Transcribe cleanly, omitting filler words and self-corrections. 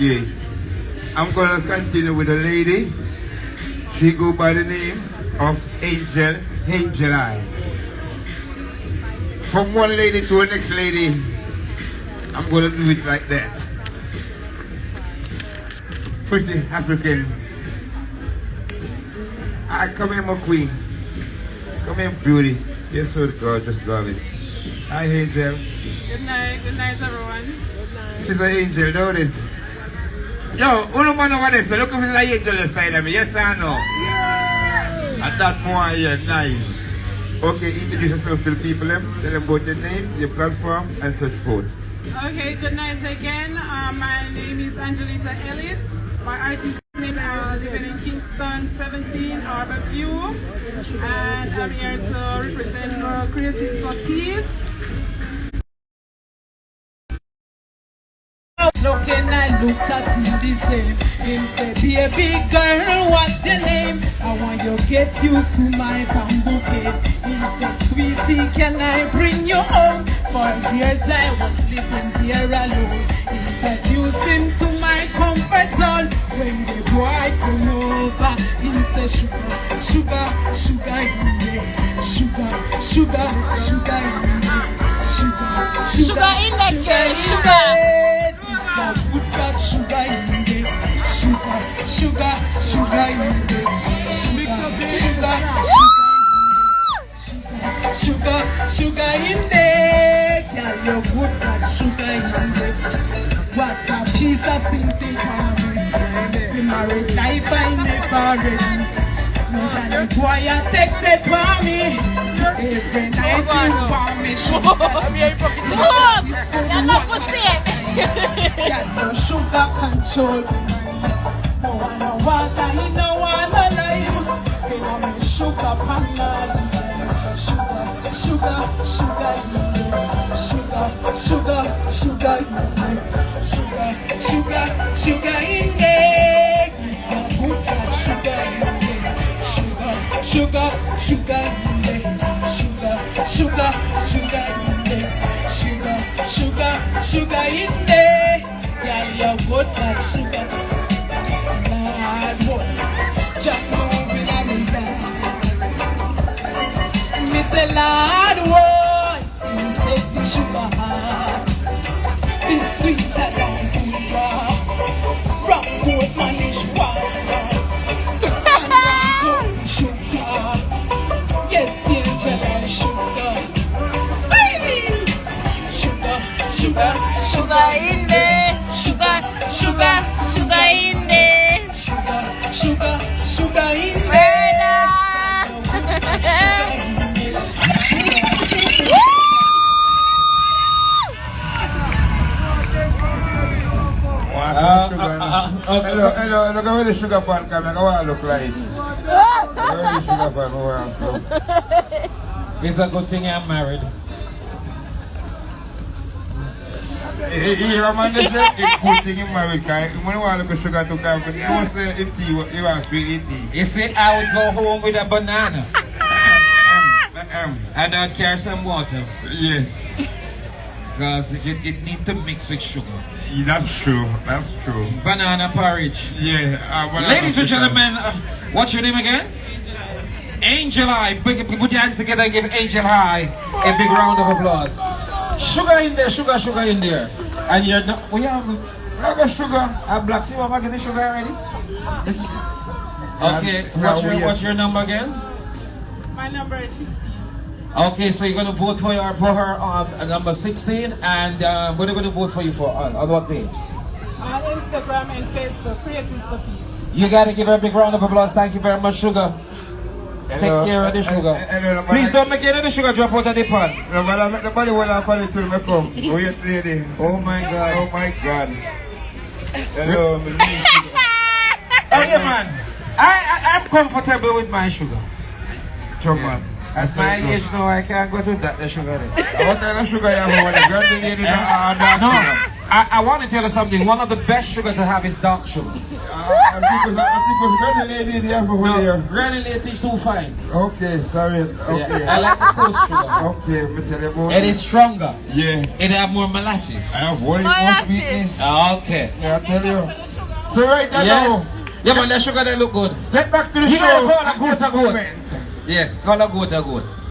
Okay. I'm gonna continue with a lady. She go by the name of Angel I. From one lady to the next lady, I'm gonna do it like that. Pretty African. I come here, my queen. Come here, beauty. You're so gorgeous, darling. Hi, Angel. Good night everyone. She's an angel, don't it? Yo, who don't know what this is? Look if it's an angel inside of me, yes or no? Yeah. And that more here, nice. Okay, introduce yourself to the people, tell them about your name, your platform, and such forth. Okay, good night again. My name is Angelita Ellis. My artist name is living in Kingston 17 Harbour View. And I'm here to represent Creative for Peace. Looking, I looked at him the same. Him said, baby girl, what's your name? I want you to get used to my bamboo cave. He said, sweetie, can I bring you home? For years I was living here alone. Introduced him to my comfort zone. When the boy came over, he said, sugar, sugar in there. Sugar in there. Sugar in the girl, sugar. Put that sugar in there. Sugar in there. Sugar in there. Girl, you put that sugar in there. What a piece of thinking for me. The married life I never ready. And boy, I text it for me. Every night you want me. Look, you're not for sick. Got no sugar control. No one no water, he no one alive. Feel I'm in sugar panel. Sugar in there. Put that sugar in there. Sugar in there. Sugar in there. Yeah, you put that sugar. Lord, boy, just moving on me back. Me say, Lord, boy, you take the sugar hard. Be sweeter than sugar. Rock good man is water. Sugar. Yes, the angel and sugar. Sugar in there. Sugar in there. Sugar in there. Hello, look at where the sugar pan come. Look how I look like. Where the sugar pan come. It's a good thing I'm married. Yeah, man, they say it's good thing in married, because when you want to look at sugar to come, you want to say in tea, you want to sweet in tea. You see, I would go home with a banana. And I'd carry some water. Yes. Because it needs to mix with sugar. Yeah, that's true. Banana porridge. Yeah. Ladies and gentlemen, what's your name again? Angel I. Put your hands together and give Angel I a big round of applause. Sugar in there, sugar in there. And you're not. We have. I got sugar. Black sea, am I getting sugar already? Okay, what's your number again? My number is 16. Okay, so you're going to vote for her on number 16, and what are you going to vote for you for on what page? On Instagram and Facebook, Creative for Peace. You got to give her a big round of applause. Thank you very much, Sugar. Take care of the sugar. Please don't make any of the sugar drop out of the pan. No, but I make the body when I put it to me come. Wait, lady. Oh my God. Oh my God. Hello, my name is Sugar. Oh yeah, man. I'm comfortable with my sugar. Chop, man. At my age now, I can't go to that the sugar. What kind of sugar you have? The girl, the lady, the dark sugar. I want to tell you something. One of the best sugar to have is dark sugar. I think it was Granny Lady the other one here. Granny Lady is too fine. Okay, sorry. Okay. Yeah, I like the coarse sugar. Okay, me tell you about It is stronger. Yeah. It have more molasses. I have one more sweetness. Okay. Yeah, I tell you. So right now, Yes. Yeah, man, that sugar they look good. get back to the You show. gotta call a goat a goat. Yes, call a goat a goat.